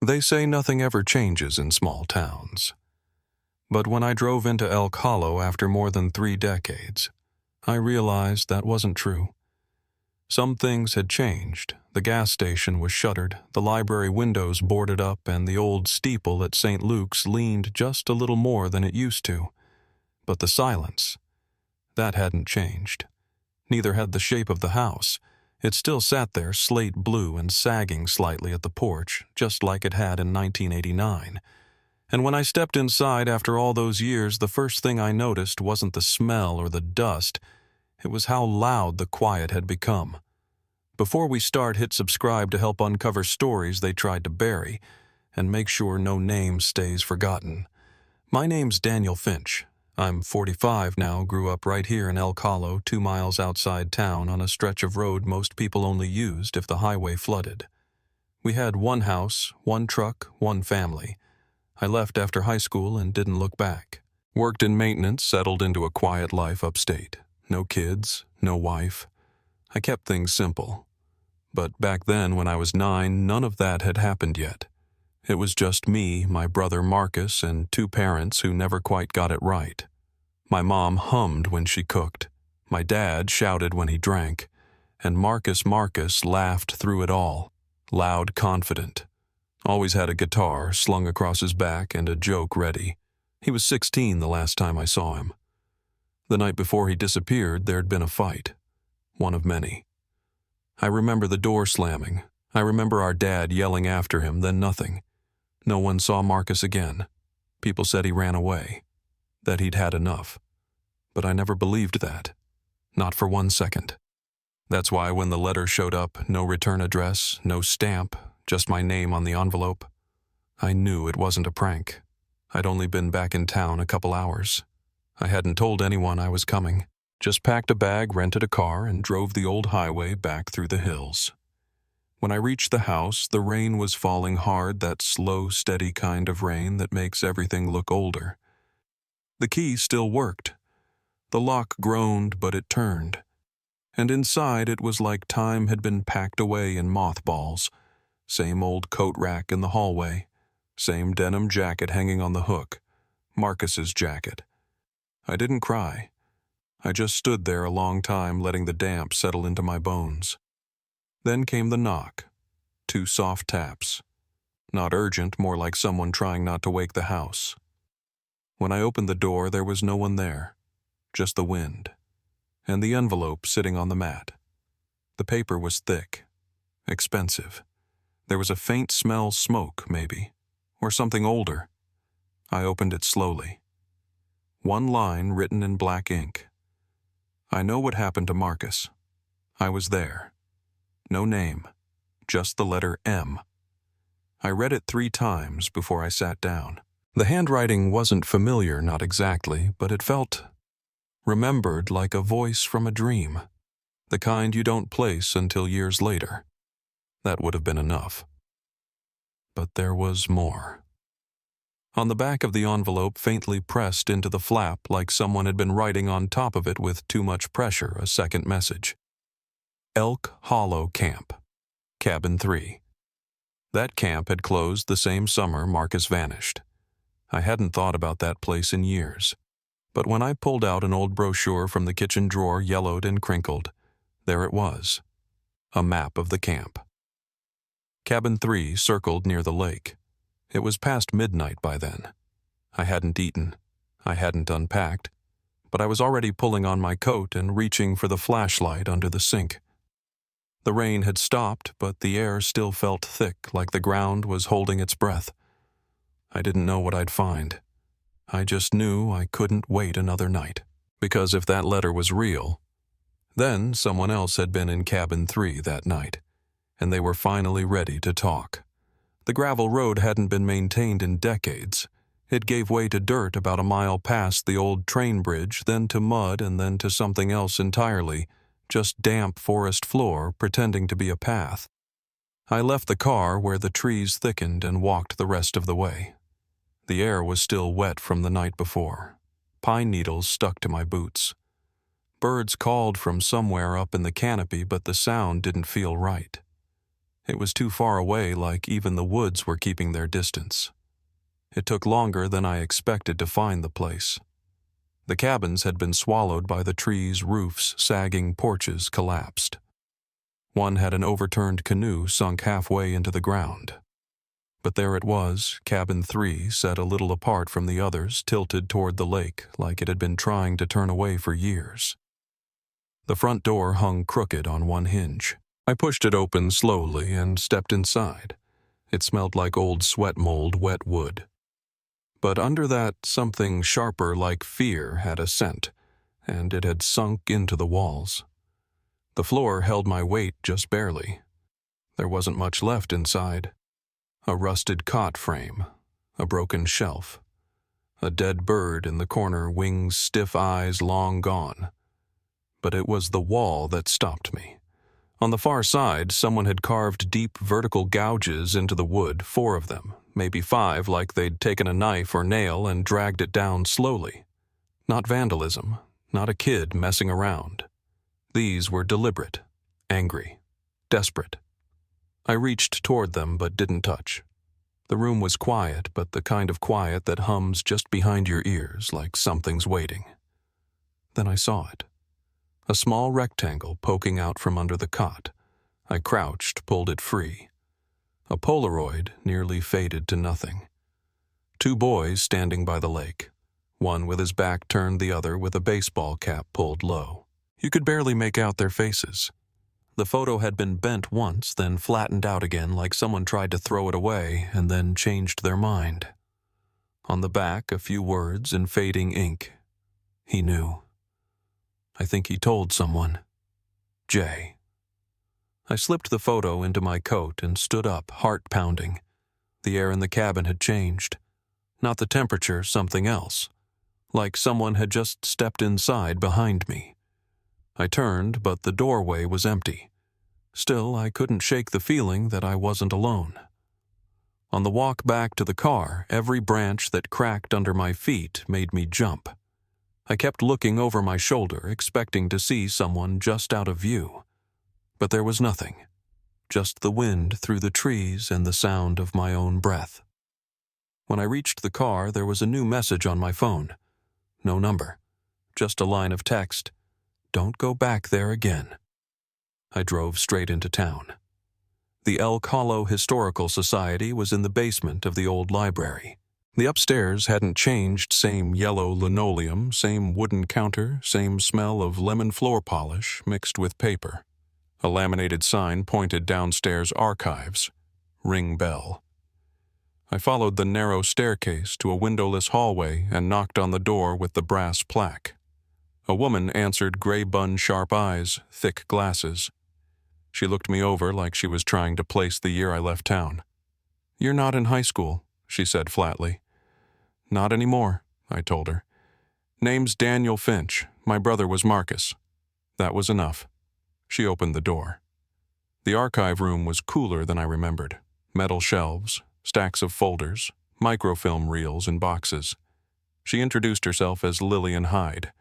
They say nothing ever changes in small towns. But when I drove into Elk Hollow after more than 3 decades, I realized that wasn't true. Some things had changed. The gas station was shuttered, the library windows boarded up, and the old steeple at St. Luke's leaned just a little more than it used to. But the silence, that hadn't changed. Neither had the shape of the house. It still sat there, slate blue and sagging slightly at the porch, just like it had in 1989. And when I stepped inside after all those years, the first thing I noticed wasn't the smell or the dust. It was how loud the quiet had become. Before we start, hit subscribe to help uncover stories they tried to bury, and make sure no name stays forgotten. My name's Daniel Finch. I'm 45 now, grew up right here in Elk Hollow, 2 miles outside town on a stretch of road most people only used if the highway flooded. We had 1 house, 1 truck, 1 family. I left after high school and didn't look back. Worked in maintenance, settled into a quiet life upstate. No kids, no wife. I kept things simple. But back then, when I was 9, none of that had happened yet. It was just me, my brother Marcus, and 2 parents who never quite got it right. My mom hummed when she cooked. My dad shouted when he drank. And Marcus laughed through it all, loud, confident. Always had a guitar slung across his back and a joke ready. He was 16 the last time I saw him. The night before he disappeared, there'd been a fight. One of many. I remember the door slamming. I remember our dad yelling after him, then nothing. No one saw Marcus again. People said he ran away, that he'd had enough. But I never believed that. Not for 1 second. That's why when the letter showed up, no return address, no stamp, just my name on the envelope, I knew it wasn't a prank. I'd only been back in town a couple hours. I hadn't told anyone I was coming. Just packed a bag, rented a car, and drove the old highway back through the hills. When I reached the house, the rain was falling hard, that slow, steady kind of rain that makes everything look older. The key still worked. The lock groaned, but it turned. And inside it was like time had been packed away in mothballs. Same old coat rack in the hallway. Same denim jacket hanging on the hook. Marcus's jacket. I didn't cry. I just stood there a long time, letting the damp settle into my bones. Then came the knock. 2 soft taps. Not urgent, more like someone trying not to wake the house. When I opened the door, there was no one there. Just the wind. And the envelope sitting on the mat. The paper was thick. Expensive. There was a faint smell, smoke, maybe. Or something older. I opened it slowly. 1 line written in black ink. I know what happened to Marcus. I was there. No name, just the letter M. I read it 3 times before I sat down. The handwriting wasn't familiar, not exactly, but it felt remembered, like a voice from a dream. The kind you don't place until years later. That would have been enough. But there was more. On the back of the envelope, faintly pressed into the flap like someone had been writing on top of it with too much pressure, a second message. Elk Hollow Camp, Cabin 3. That camp had closed the same summer Marcus vanished. I hadn't thought about that place in years. But when I pulled out an old brochure from the kitchen drawer, yellowed and crinkled, there it was. A map of the camp. Cabin 3 circled near the lake. It was past midnight by then. I hadn't eaten. I hadn't unpacked. But I was already pulling on my coat and reaching for the flashlight under the sink. The rain had stopped, but the air still felt thick, like the ground was holding its breath. I didn't know what I'd find. I just knew I couldn't wait another night. Because if that letter was real, then someone else had been in Cabin 3 that night, and they were finally ready to talk. The gravel road hadn't been maintained in decades. It gave way to dirt about a mile past the old train bridge, then to mud, and then to something else entirely, just damp forest floor pretending to be a path. I left the car where the trees thickened and walked the rest of the way. The air was still wet from the night before. Pine needles stuck to my boots. Birds called from somewhere up in the canopy, but the sound didn't feel right. It was too far away, like even the woods were keeping their distance. It took longer than I expected to find the place. The cabins had been swallowed by the trees' roofs, sagging porches collapsed. One had an overturned canoe sunk halfway into the ground. But there it was, cabin 3, set a little apart from the others, tilted toward the lake like it had been trying to turn away for years. The front door hung crooked on one hinge. I pushed it open slowly and stepped inside. It smelled like old sweat mold wet wood. But under that, something sharper like fear had a scent, and it had sunk into the walls. The floor held my weight just barely. There wasn't much left inside. A rusted cot frame, a broken shelf, a dead bird in the corner, wings, stiff eyes long gone. But it was the wall that stopped me. On the far side, someone had carved deep vertical gouges into the wood, 4 of them, maybe 5, like they'd taken a knife or nail and dragged it down slowly. Not vandalism, not a kid messing around. These were deliberate, angry, desperate. I reached toward them but didn't touch. The room was quiet, but the kind of quiet that hums just behind your ears like something's waiting. Then I saw it. A small rectangle poking out from under the cot. I crouched, pulled it free. A Polaroid nearly faded to nothing. 2 boys standing by the lake, one with his back turned, the other with a baseball cap pulled low. You could barely make out their faces. The photo had been bent once, then flattened out again like someone tried to throw it away and then changed their mind. On the back, a few words in fading ink. He knew. I think he told someone. Jay. I slipped the photo into my coat and stood up, heart pounding. The air in the cabin had changed. Not the temperature, something else. Like someone had just stepped inside behind me. I turned, but the doorway was empty. Still, I couldn't shake the feeling that I wasn't alone. On the walk back to the car, every branch that cracked under my feet made me jump. I kept looking over my shoulder, expecting to see someone just out of view. But there was nothing. Just the wind through the trees and the sound of my own breath. When I reached the car, there was a new message on my phone. No number. Just a line of text. Don't go back there again. I drove straight into town. The Elk Hollow Historical Society was in the basement of the old library. The upstairs hadn't changed, same yellow linoleum, same wooden counter, same smell of lemon floor polish mixed with paper. A laminated sign pointed downstairs archives. Ring bell. I followed the narrow staircase to a windowless hallway and knocked on the door with the brass plaque. A woman answered, gray bun, sharp eyes, thick glasses. She looked me over like she was trying to place the year I left town. You're not in high school, she said flatly. Not anymore, I told her. Name's Daniel Finch. My brother was Marcus. That was enough. She opened the door. The archive room was cooler than I remembered. Metal shelves, stacks of folders, microfilm reels in boxes. She introduced herself as Lillian Hyde.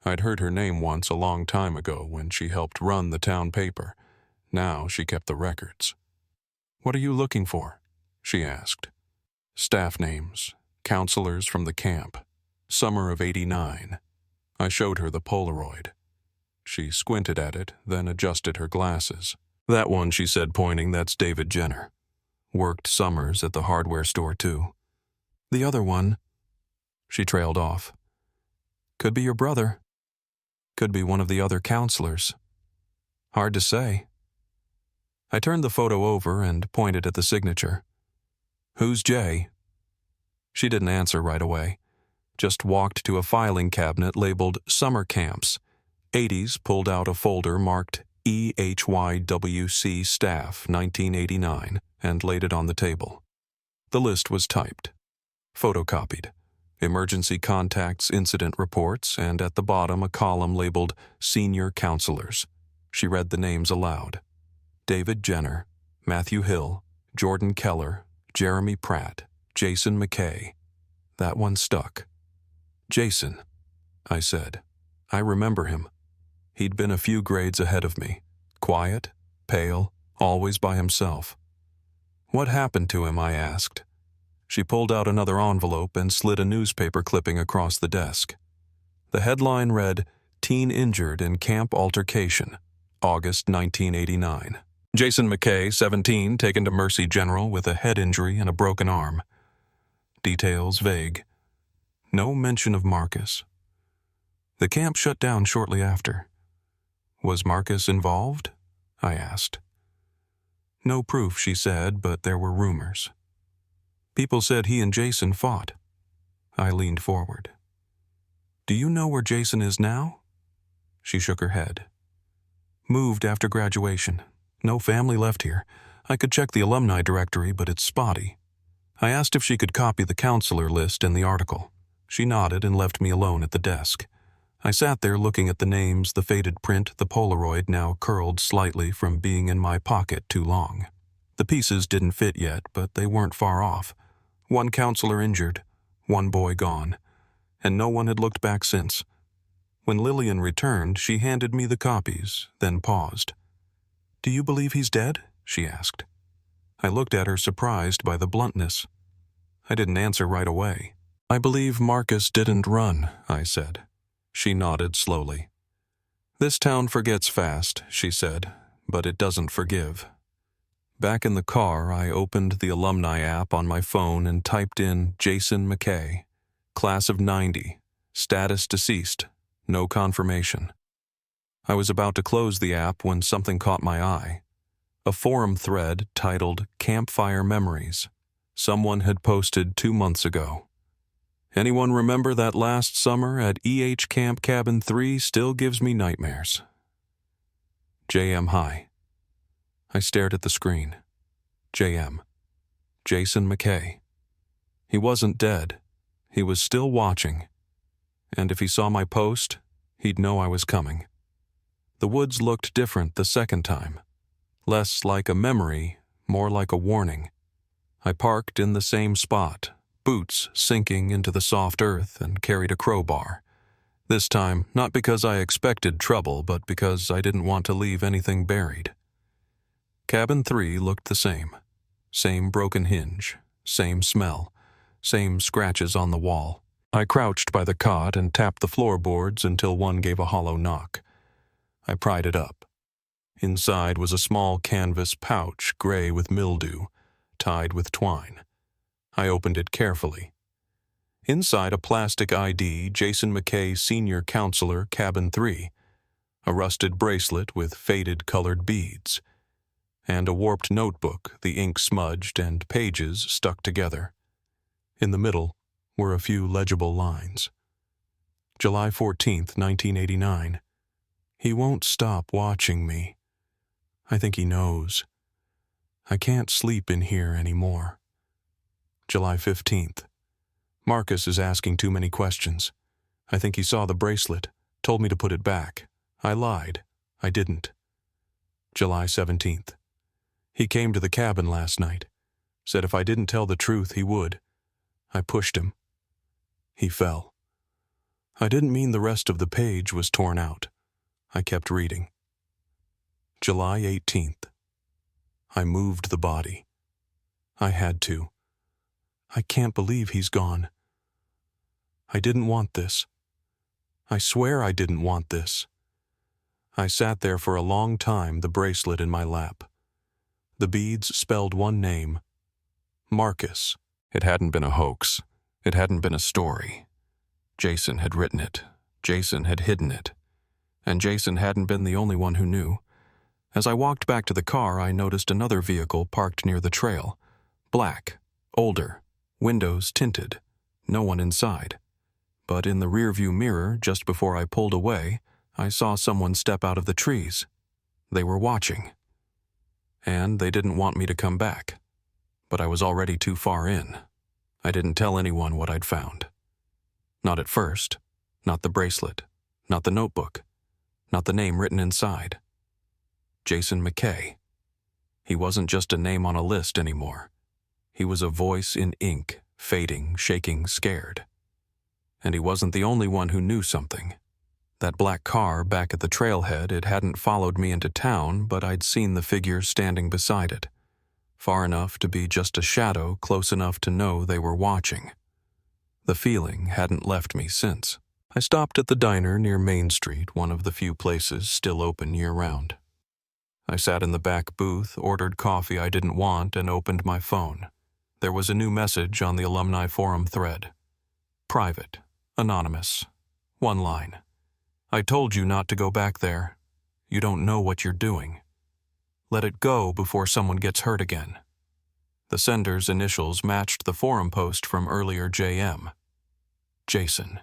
I'd heard her name once a long time ago when she helped run the town paper. Now she kept the records. What are you looking for? She asked. Staff names, counselors from the camp. Summer of '89. I showed her the Polaroid. She squinted at it, then adjusted her glasses. That one, she said, pointing, that's David Jenner. Worked summers at the hardware store, too. The other one, she trailed off. Could be your brother. Could be one of the other counselors. Hard to say. I turned the photo over and pointed at the signature. Who's Jay? She didn't answer right away. Just walked to a filing cabinet labeled Summer Camps. 80s pulled out a folder marked EHYWC Staff 1989 and laid it on the table. The list was typed. Photocopied. Emergency contacts, incident reports, and at the bottom a column labeled Senior Counselors. She read the names aloud. David Jenner, Matthew Hill, Jordan Keller, Jeremy Pratt, Jason McKay. That one stuck. Jason, I said. I remember him. He'd been a few grades ahead of me. Quiet, pale, always by himself. What happened to him, I asked. She pulled out another envelope and slid a newspaper clipping across the desk. The headline read, "Teen Injured in Camp Altercation, August 1989. Jason McKay, 17, taken to Mercy General with a head injury and a broken arm." Details vague. No mention of Marcus. The camp shut down shortly after. Was Marcus involved? I asked. No proof, she said, but there were rumors. People said he and Jason fought. I leaned forward. Do you know where Jason is now? She shook her head. Moved after graduation. No family left here. I could check the alumni directory, but it's spotty. I asked if she could copy the counselor list in the article. She nodded and left me alone at the desk. I sat there looking at the names, the faded print, the Polaroid now curled slightly from being in my pocket too long. The pieces didn't fit yet, but they weren't far off. One counselor injured, one boy gone, and no one had looked back since. When Lillian returned, she handed me the copies, then paused. Do you believe he's dead? She asked. I looked at her, surprised by the bluntness. I didn't answer right away. I believe Marcus didn't run, I said. She nodded slowly. This town forgets fast, she said, but it doesn't forgive. Back in the car, I opened the alumni app on my phone and typed in Jason McKay, class of 90, status deceased, no confirmation. I was about to close the app when something caught my eye. A forum thread titled Campfire Memories. Someone had posted 2 months ago. Anyone remember that last summer at EH Camp Cabin 3 still gives me nightmares. JM High. I stared at the screen. JM. Jason McKay. He wasn't dead. He was still watching. And if he saw my post, he'd know I was coming. The woods looked different the second time. Less like a memory, more like a warning. I parked in the same spot, boots sinking into the soft earth, and carried a crowbar. This time, not because I expected trouble, but because I didn't want to leave anything buried. Cabin 3 looked the same. Same broken hinge, same smell, same scratches on the wall. I crouched by the cot and tapped the floorboards until one gave a hollow knock. I pried it up. Inside was a small canvas pouch, gray with mildew, tied with twine. I opened it carefully. Inside a plastic ID, Jason McKay, Senior Counselor, Cabin 3, a rusted bracelet with faded colored beads, and a warped notebook, the ink smudged and pages stuck together. In the middle were a few legible lines. July 14th, 1989. He won't stop watching me. I think he knows. I can't sleep in here anymore. July 15th. Marcus is asking too many questions. I think he saw the bracelet, told me to put it back. I lied. I didn't. July 17th. He came to the cabin last night. Said if I didn't tell the truth, he would. I pushed him. He fell. I didn't mean the rest of the page was torn out. I kept reading. July 18th. I moved the body. I had to. I can't believe he's gone. I didn't want this. I swear I didn't want this. I sat there for a long time, the bracelet in my lap. The beads spelled one name. Marcus. It hadn't been a hoax. It hadn't been a story. Jason had written it. Jason had hidden it. And Jason hadn't been the only one who knew. As I walked back to the car, I noticed another vehicle parked near the trail. Black, older, windows tinted, no one inside. But in the rearview mirror, just before I pulled away, I saw someone step out of the trees. They were watching. And they didn't want me to come back. But I was already too far in. I didn't tell anyone what I'd found. Not at first. Not the bracelet. Not the notebook. Not the name written inside. Jason McKay. He wasn't just a name on a list anymore. He was a voice in ink, fading, shaking, scared. And he wasn't the only one who knew something. That black car back at the trailhead, it hadn't followed me into town, but I'd seen the figure standing beside it, far enough to be just a shadow, close enough to know they were watching. The feeling hadn't left me since. I stopped at the diner near Main Street, one of the few places still open year-round. I sat in the back booth, ordered coffee I didn't want, and opened my phone. There was a new message on the alumni forum thread. Private. Anonymous. One line. I told you not to go back there. You don't know what you're doing. Let it go before someone gets hurt again. The sender's initials matched the forum post from earlier JM. Jason.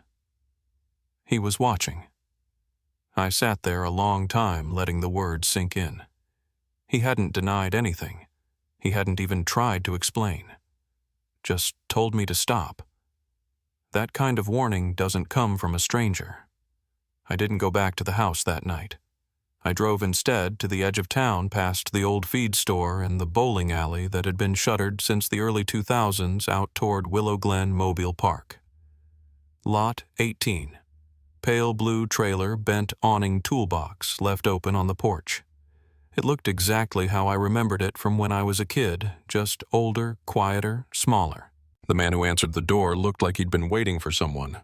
He was watching. I sat there a long time letting the words sink in. He hadn't denied anything. He hadn't even tried to explain. Just told me to stop. That kind of warning doesn't come from a stranger. I didn't go back to the house that night. I drove instead to the edge of town past the old feed store and the bowling alley that had been shuttered since the early 2000s out toward Willow Glen Mobile Park. Lot 18. Pale blue trailer bent awning toolbox left open on the porch. It looked exactly how I remembered it from when I was a kid, just older, quieter, smaller. The man who answered the door looked like he'd been waiting for someone.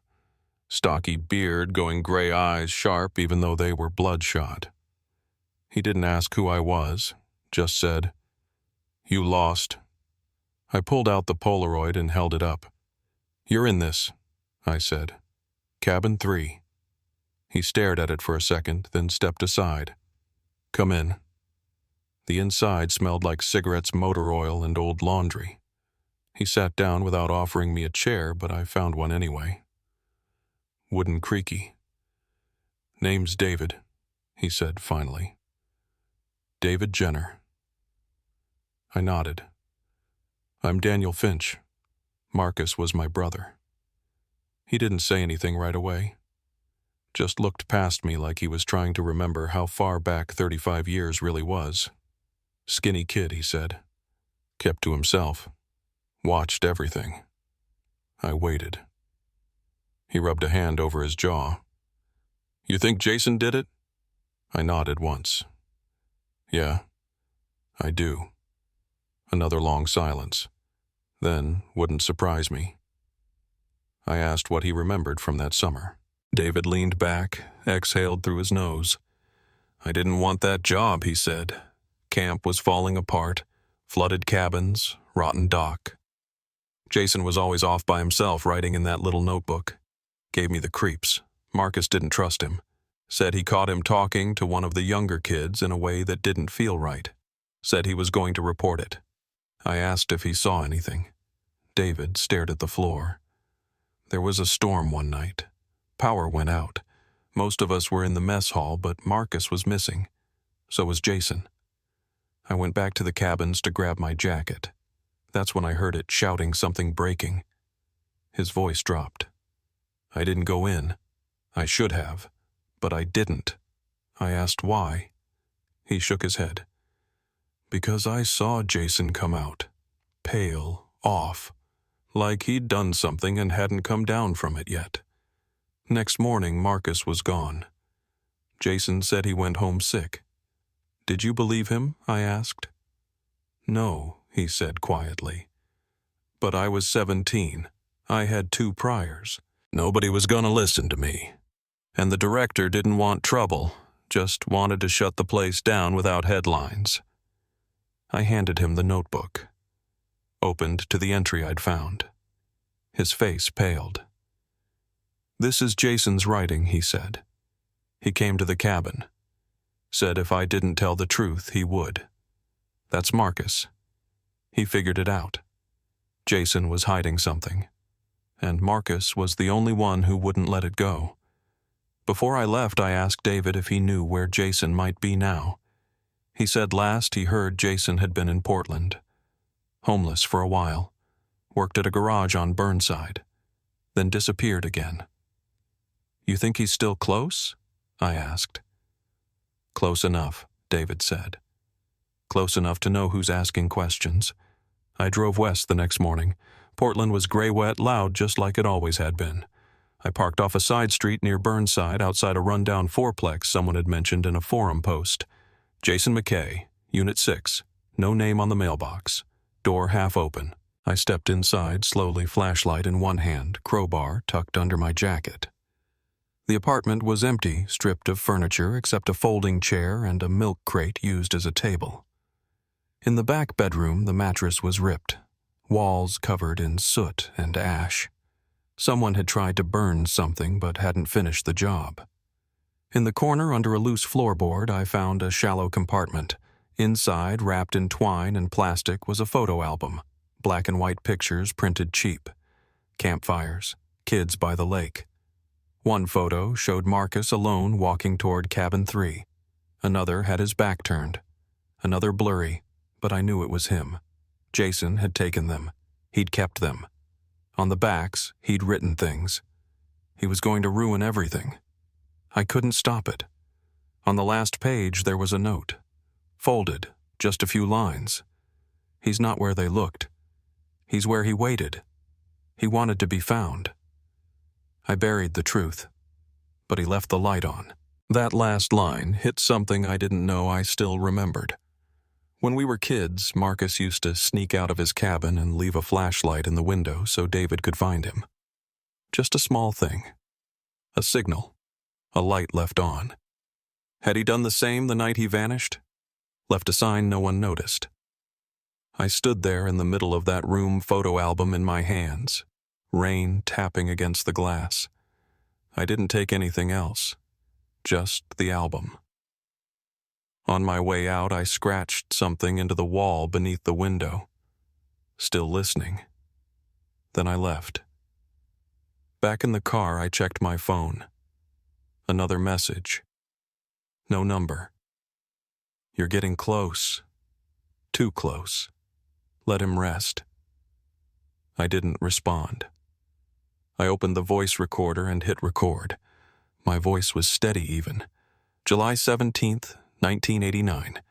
Stocky beard, going gray eyes sharp even though they were bloodshot. He didn't ask who I was, just said, "You lost." I pulled out the Polaroid and held it up. "You're in this," I said. "Cabin 3. He stared at it for a second, then stepped aside. "Come in." The inside smelled like cigarettes, motor oil, and old laundry. He sat down without offering me a chair, but I found one anyway. Wooden creaky. "Name's David," he said finally. "David Jenner." I nodded. "I'm Daniel Finch. Marcus was my brother." He didn't say anything right away. Just looked past me like he was trying to remember how far back 35 years really was. "Skinny kid," he said. Kept to himself. Watched everything. I waited. He rubbed a hand over his jaw. "You think Jason did it?" I nodded once. "Yeah, I do." Another long silence. Then, wouldn't surprise me. I asked what he remembered from that summer. David leaned back, exhaled through his nose. "I didn't want that job," he said. Camp was falling apart. Flooded cabins, rotten dock. Jason was always off by himself writing in that little notebook. Gave me the creeps. Marcus didn't trust him. Said he caught him talking to one of the younger kids in a way that didn't feel right. Said he was going to report it. I asked if he saw anything. David stared at the floor. There was a storm one night. Power went out. Most of us were in the mess hall, but Marcus was missing. So was Jason. I went back to the cabins to grab my jacket. That's when I heard it shouting something breaking. His voice dropped. I didn't go in. I should have. But I didn't. I asked why. He shook his head. "Because I saw Jason come out. Pale, off. Like he'd done something and hadn't come down from it yet. Next morning, Marcus was gone. Jason said he went home sick. Did you believe him?" I asked. "No," he said quietly. "But I was 17. I had 2 priors. Nobody was gonna listen to me. And the director didn't want trouble, just wanted to shut the place down without headlines." I handed him the notebook. Opened to the entry I'd found. His face paled. "This is Jason's writing," he said. "He came to the cabin. Said if I didn't tell the truth, he would. That's Marcus. He figured it out. Jason was hiding something. And Marcus was the only one who wouldn't let it go. Before I left, I asked David if he knew where Jason might be now. He said last he heard Jason had been in Portland. Homeless for a while. Worked at a garage on Burnside. Then disappeared again. "You think he's still close?" I asked. "Close enough," David said. "Close enough to know who's asking questions." I drove west the next morning. Portland was gray-wet loud just like it always had been. I parked off a side street near Burnside outside a rundown fourplex someone had mentioned in a forum post. Jason McKay, Unit 6. No name on the mailbox. Door half open. I stepped inside, slowly, flashlight in one hand, crowbar tucked under my jacket. The apartment was empty, stripped of furniture except a folding chair and a milk crate used as a table. In the back bedroom, the mattress was ripped, walls covered in soot and ash. Someone had tried to burn something but hadn't finished the job. In the corner under a loose floorboard, I found a shallow compartment. Inside, wrapped in twine and plastic, was a photo album. Black and white pictures printed cheap. Campfires, kids by the lake. One photo showed Marcus alone walking toward cabin 3. Another had his back turned. Another blurry, but I knew it was him. Jason had taken them. He'd kept them. On the backs, he'd written things. He was going to ruin everything. I couldn't stop it. On the last page, there was a note. Folded, just a few lines. He's not where they looked. He's where he waited. He wanted to be found. I buried the truth, but he left the light on. That last line hit something I didn't know I still remembered. When we were kids, Marcus used to sneak out of his cabin and leave a flashlight in the window so David could find him. Just a small thing. A signal. A light left on. Had he done the same the night he vanished? Left a sign no one noticed. I stood there in the middle of that room photo album in my hands, rain tapping against the glass. I didn't take anything else, just the album. On my way out, I scratched something into the wall beneath the window, still listening. Then I left. Back in the car, I checked my phone. Another message. No number. You're getting close. Too close. Let him rest. I didn't respond. I opened the voice recorder and hit record. My voice was steady even. July 17th, 1989.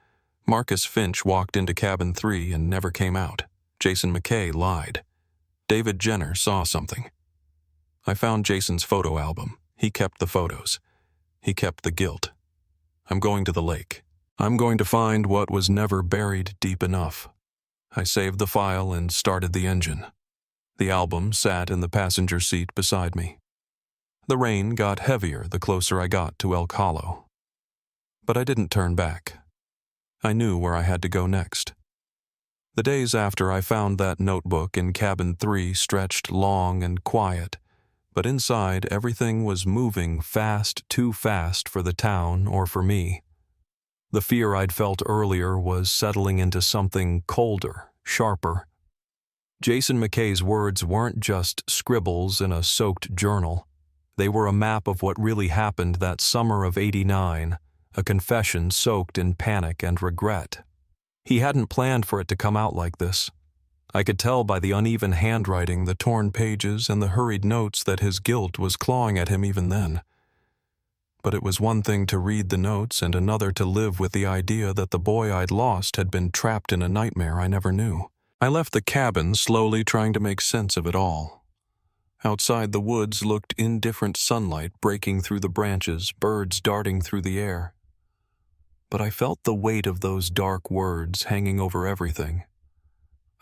Marcus Finch walked into cabin 3 and never came out. Jason McKay lied. David Jenner saw something. I found Jason's photo album. He kept the photos. He kept the guilt. I'm going to the lake. I'm going to find what was never buried deep enough. I saved the file and started the engine. The album sat in the passenger seat beside me. The rain got heavier the closer I got to Elk Hollow. But I didn't turn back. I knew where I had to go next. The days after I found that notebook in cabin 3 stretched long and quiet, but inside everything was moving fast, too fast for the town or for me. The fear I'd felt earlier was settling into something colder, sharper. Jason McKay's words weren't just scribbles in a soaked journal. They were a map of what really happened that summer of '89, a confession soaked in panic and regret. He hadn't planned for it to come out like this. I could tell by the uneven handwriting, the torn pages, and the hurried notes that his guilt was clawing at him even then. But it was one thing to read the notes and another to live with the idea that the boy I'd lost had been trapped in a nightmare I never knew. I left the cabin slowly trying to make sense of it all. Outside, the woods looked indifferent sunlight breaking through the branches, birds darting through the air. But I felt the weight of those dark words hanging over everything.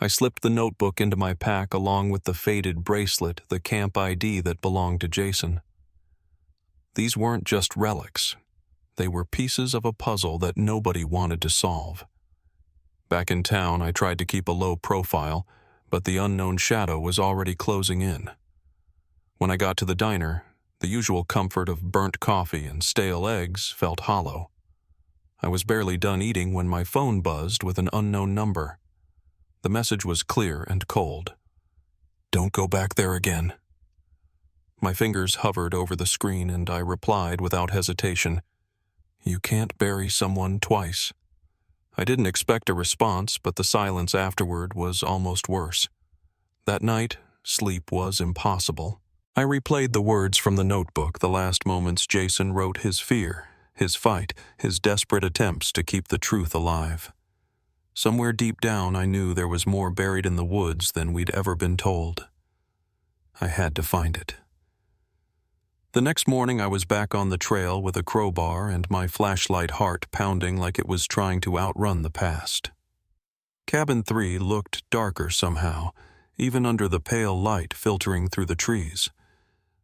I slipped the notebook into my pack along with the faded bracelet, the camp ID that belonged to Jason. These weren't just relics. They were pieces of a puzzle that nobody wanted to solve. Back in town, I tried to keep a low profile, but the unknown shadow was already closing in. When I got to the diner, the usual comfort of burnt coffee and stale eggs felt hollow. I was barely done eating when my phone buzzed with an unknown number. The message was clear and cold. "Don't go back there again." My fingers hovered over the screen and I replied without hesitation, "You can't bury someone twice." I didn't expect a response, but the silence afterward was almost worse. That night, sleep was impossible. I replayed the words from the notebook, the last moments Jason wrote his fear, his fight, his desperate attempts to keep the truth alive. Somewhere deep down, I knew there was more buried in the woods than we'd ever been told. I had to find it. The next morning I was back on the trail with a crowbar and my flashlight heart pounding like it was trying to outrun the past. Cabin 3 looked darker somehow, even under the pale light filtering through the trees.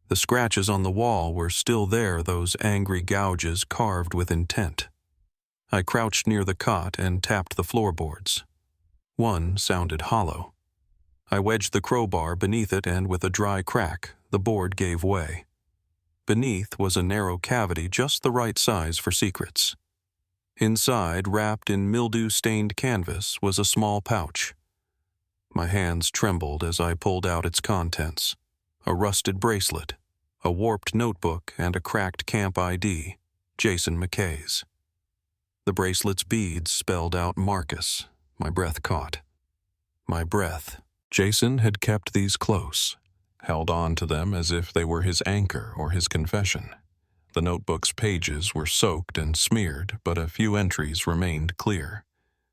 The scratches on the wall were still there, those angry gouges carved with intent. I crouched near the cot and tapped the floorboards. One sounded hollow. I wedged the crowbar beneath it, and with a dry crack, the board gave way. Beneath was a narrow cavity just the right size for secrets. Inside, wrapped in mildew-stained canvas, was a small pouch. My hands trembled as I pulled out its contents: a rusted bracelet, a warped notebook, and a cracked camp ID, Jason McKay's. The bracelet's beads spelled out Marcus. My breath caught. My breath. Jason had kept these close, held on to them as if they were his anchor or his confession. The notebook's pages were soaked and smeared, but a few entries remained clear.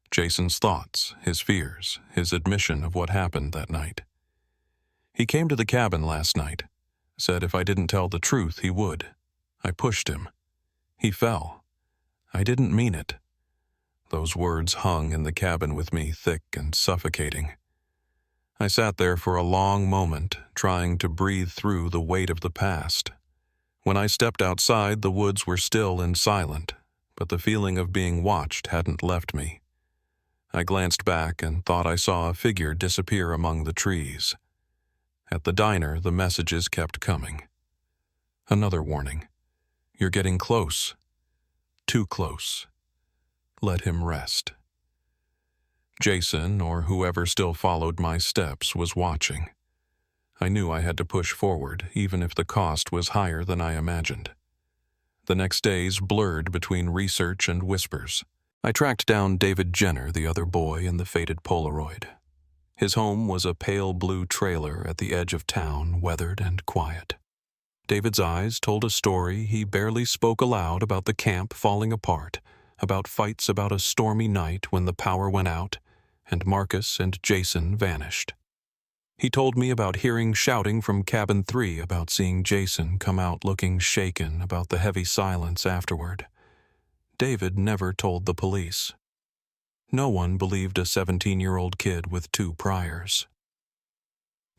Jason's thoughts, his fears, his admission of what happened that night. He came to the cabin last night, said if I didn't tell the truth, he would. I pushed him. He fell. I didn't mean it. Those words hung in the cabin with me, thick and suffocating. I sat there for a long moment, trying to breathe through the weight of the past. When I stepped outside, the woods were still and silent, but the feeling of being watched hadn't left me. I glanced back and thought I saw a figure disappear among the trees. At the diner, the messages kept coming. Another warning. You're getting close. Too close. Let him rest. Jason, or whoever still followed my steps, was watching. I knew I had to push forward, even if the cost was higher than I imagined. The next days blurred between research and whispers. I tracked down David Jenner, the other boy in the faded Polaroid. His home was a pale blue trailer at the edge of town, weathered and quiet. David's eyes told a story he barely spoke aloud about the camp falling apart, about fights about a stormy night when the power went out, and Marcus and Jason vanished. He told me about hearing shouting from Cabin 3, about seeing Jason come out looking shaken, about the heavy silence afterward. David never told the police. No one believed a 17-year-old kid with 2 priors.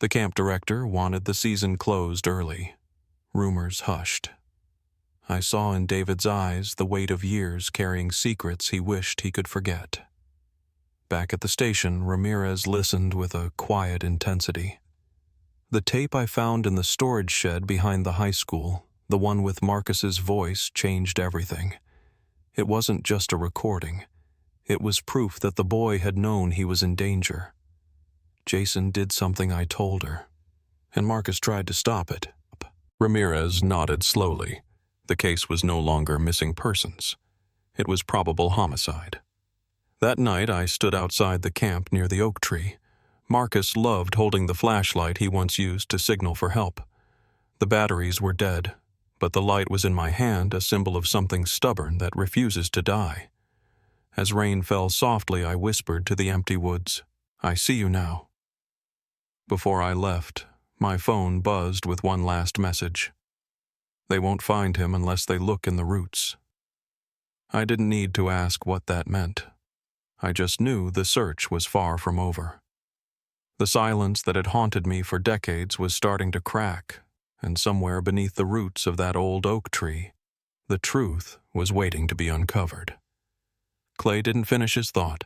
The camp director wanted the season closed early. Rumors hushed. I saw in David's eyes the weight of years carrying secrets he wished he could forget. Back at the station, Ramirez listened with a quiet intensity. The tape I found in the storage shed behind the high school, the one with Marcus's voice, changed everything. It wasn't just a recording. It was proof that the boy had known he was in danger. Jason did something I told her, and Marcus tried to stop it. Ramirez nodded slowly. The case was no longer missing persons. It was probable homicide. That night I stood outside the camp near the oak tree. Marcus loved holding the flashlight he once used to signal for help. The batteries were dead, but the light was in my hand, a symbol of something stubborn that refuses to die. As rain fell softly, I whispered to the empty woods, "I see you now." Before I left, my phone buzzed with one last message. They won't find him unless they look in the roots. I didn't need to ask what that meant. I just knew the search was far from over. The silence that had haunted me for decades was starting to crack, and somewhere beneath the roots of that old oak tree, the truth was waiting to be uncovered. Clay didn't finish his thought.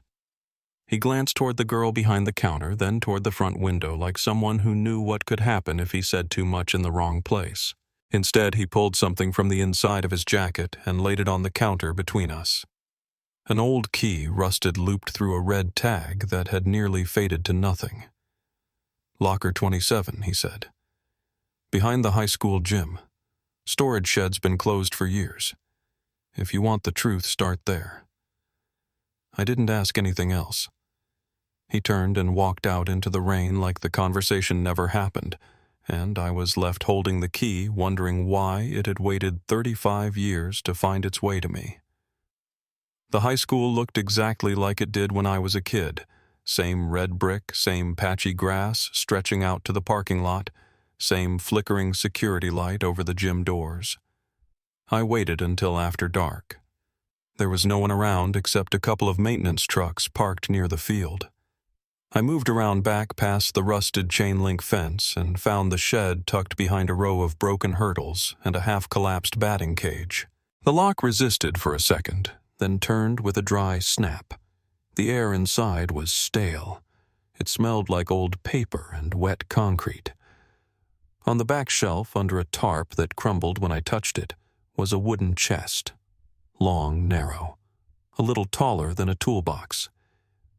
He glanced toward the girl behind the counter, then toward the front window, like someone who knew what could happen if he said too much in the wrong place. Instead, he pulled something from the inside of his jacket and laid it on the counter between us. An old key, rusted, looped through a red tag that had nearly faded to nothing. "Locker 27, he said. "Behind the high school gym. Storage shed's been closed for years. If you want the truth, start there." I didn't ask anything else. He turned and walked out into the rain like the conversation never happened, and I was left holding the key, wondering why it had waited 35 years to find its way to me. The high school looked exactly like it did when I was a kid. Same red brick, same patchy grass stretching out to the parking lot, same flickering security light over the gym doors. I waited until after dark. There was no one around except a couple of maintenance trucks parked near the field. I moved around back past the rusted chain-link fence and found the shed tucked behind a row of broken hurdles and a half-collapsed batting cage. The lock resisted for a second, then turned with a dry snap. The air inside was stale. It smelled like old paper and wet concrete. On the back shelf, under a tarp that crumbled when I touched it, was a wooden chest. Long, narrow, a little taller than a toolbox.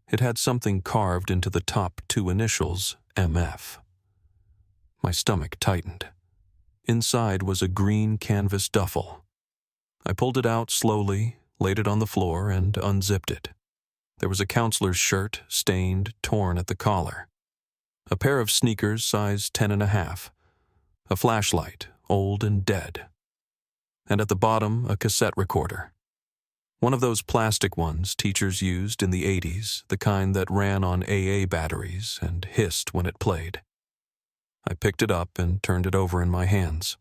It had something carved into the top two initials, MF. My stomach tightened. Inside was a green canvas duffel. I pulled it out slowly, laid it on the floor, and unzipped it. There was a counselor's shirt, stained, torn at the collar. A pair of sneakers, size 10.5. A flashlight, old and dead. And at the bottom, a cassette recorder. One of those plastic ones teachers used in the 80s, the kind that ran on AA batteries and hissed when it played. I picked it up and turned it over in my hands.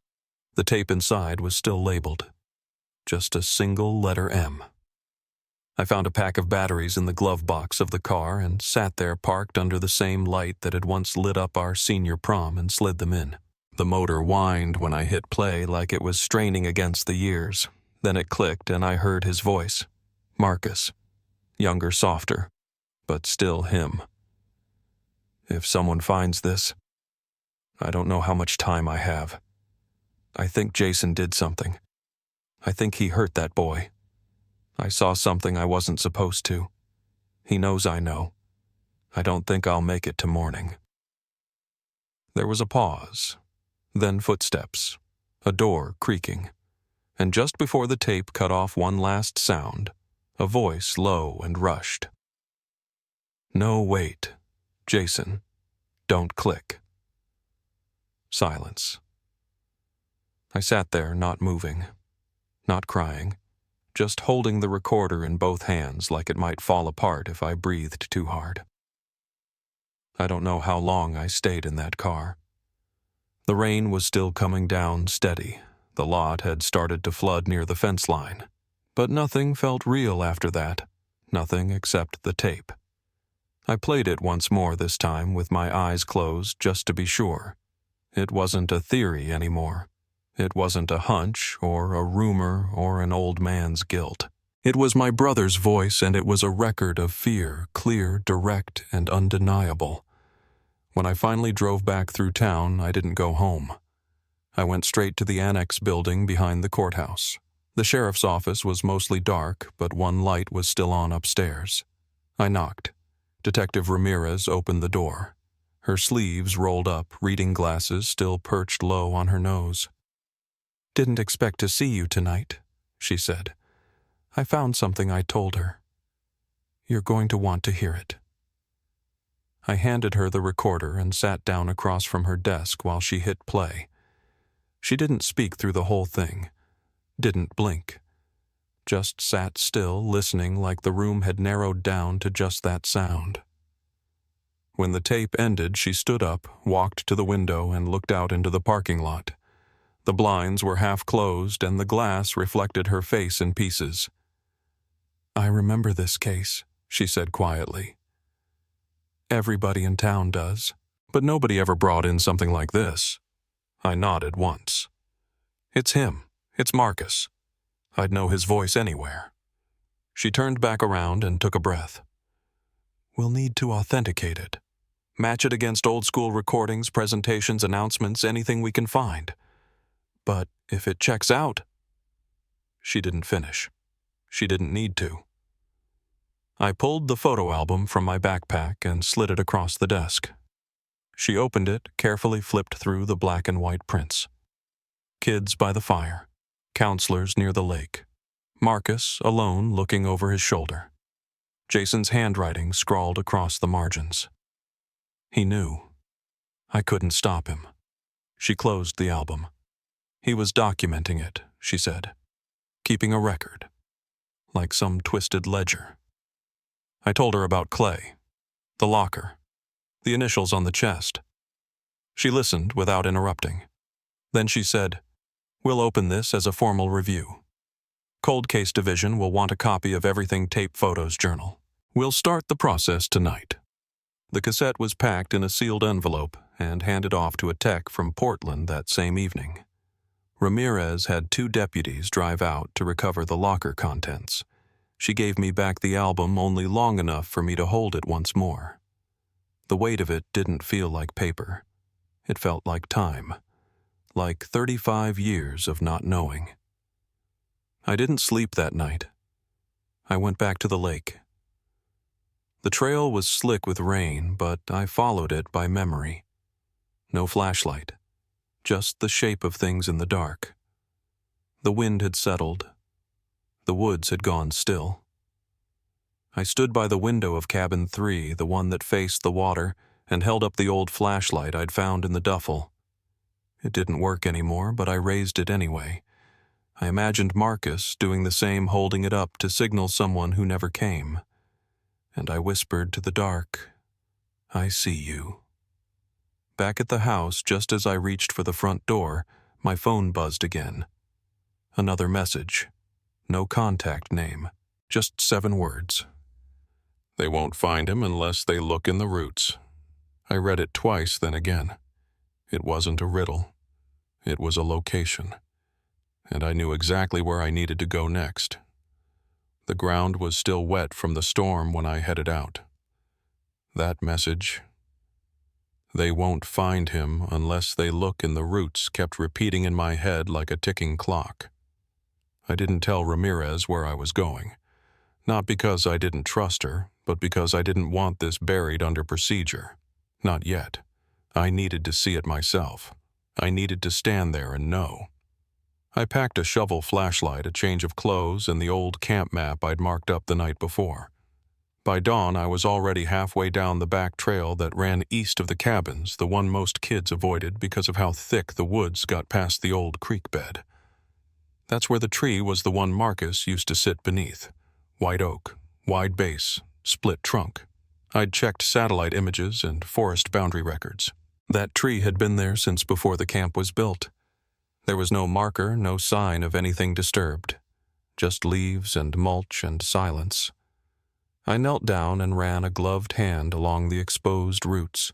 The tape inside was still labeled. Just a single letter M. I found a pack of batteries in the glove box of the car and sat there parked under the same light that had once lit up our senior prom and slid them in. The motor whined when I hit play like it was straining against the years. Then it clicked and I heard his voice. Marcus. Younger, softer, but still him. If someone finds this, I don't know how much time I have. I think Jason did something. I think he hurt that boy. I saw something I wasn't supposed to. He knows I know. I don't think I'll make it to morning. There was a pause, then footsteps, a door creaking, and just before the tape cut off one last sound, a voice low and rushed. No, wait. Jason, don't click. Silence. I sat there, not moving, not crying, just holding the recorder in both hands like it might fall apart if I breathed too hard. I don't know how long I stayed in that car. The rain was still coming down steady. The lot had started to flood near the fence line. But nothing felt real after that. Nothing except the tape. I played it once more this time with my eyes closed just to be sure. It wasn't a theory anymore. It wasn't a hunch or a rumor or an old man's guilt. It was my brother's voice, and it was a record of fear, clear, direct, and undeniable. When I finally drove back through town, I didn't go home. I went straight to the annex building behind the courthouse. The sheriff's office was mostly dark, but one light was still on upstairs. I knocked. Detective Ramirez opened the door. Her sleeves rolled up, reading glasses still perched low on her nose. "Didn't expect to see you tonight," she said. "I found something I told her. You're going to want to hear it." I handed her the recorder and sat down across from her desk while she hit play. She didn't speak through the whole thing, didn't blink, just sat still, listening like the room had narrowed down to just that sound. When the tape ended, she stood up, walked to the window, and looked out into the parking lot. The blinds were half closed, and the glass reflected her face in pieces. "I remember this case," she said quietly. "Everybody in town does, but nobody ever brought in something like this." I nodded once. "It's him. It's Marcus. I'd know his voice anywhere." She turned back around and took a breath. "We'll need to authenticate it. Match it against old-school recordings, presentations, announcements, anything we can find. But if it checks out..." She didn't finish. She didn't need to. I pulled the photo album from my backpack and slid it across the desk. She opened it, carefully flipped through the black and white prints. Kids by the fire. Counselors near the lake. Marcus, alone, looking over his shoulder. Jason's handwriting scrawled across the margins. He knew. I couldn't stop him. She closed the album. He was documenting it, she said. Keeping a record. Like some twisted ledger. I told her about Clay. The locker. The initials on the chest. She listened without interrupting. Then she said, "We'll open this as a formal review. Cold Case Division will want a copy of Everything Tape Photos Journal. We'll start the process tonight." The cassette was packed in a sealed envelope and handed off to a tech from Portland that same evening. Ramirez had 2 deputies drive out to recover the locker contents. She gave me back the album only long enough for me to hold it once more. The weight of it didn't feel like paper. It felt like time, like 35 years of not knowing. I didn't sleep that night. I went back to the lake. The trail was slick with rain, but I followed it by memory. No flashlight, just the shape of things in the dark. The wind had settled. The woods had gone still. I stood by the window of cabin 3, the one that faced the water, and held up the old flashlight I'd found in the duffel. It didn't work anymore, but I raised it anyway. I imagined Marcus doing the same, holding it up to signal someone who never came. And I whispered to the dark, "I see you." Back at the house, just as I reached for the front door, my phone buzzed again. Another message. No contact name. Just 7 words. "They won't find him unless they look in the roots." I read it twice, then again. It wasn't a riddle. It was a location. And I knew exactly where I needed to go next. The ground was still wet from the storm when I headed out. That message, "They won't find him unless they look in the roots," kept repeating in my head like a ticking clock. I didn't tell Ramirez where I was going. Not because I didn't trust her, but because I didn't want this buried under procedure. Not yet. I needed to see it myself. I needed to stand there and know. I packed a shovel flashlight, a change of clothes, and the old camp map I'd marked up the night before. By dawn, I was already halfway down the back trail that ran east of the cabins, the one most kids avoided because of how thick the woods got past the old creek bed. That's where the tree was, the one Marcus used to sit beneath. White oak, wide base, split trunk. I'd checked satellite images and forest boundary records. That tree had been there since before the camp was built. There was no marker, no sign of anything disturbed. Just leaves and mulch and silence. I knelt down and ran a gloved hand along the exposed roots.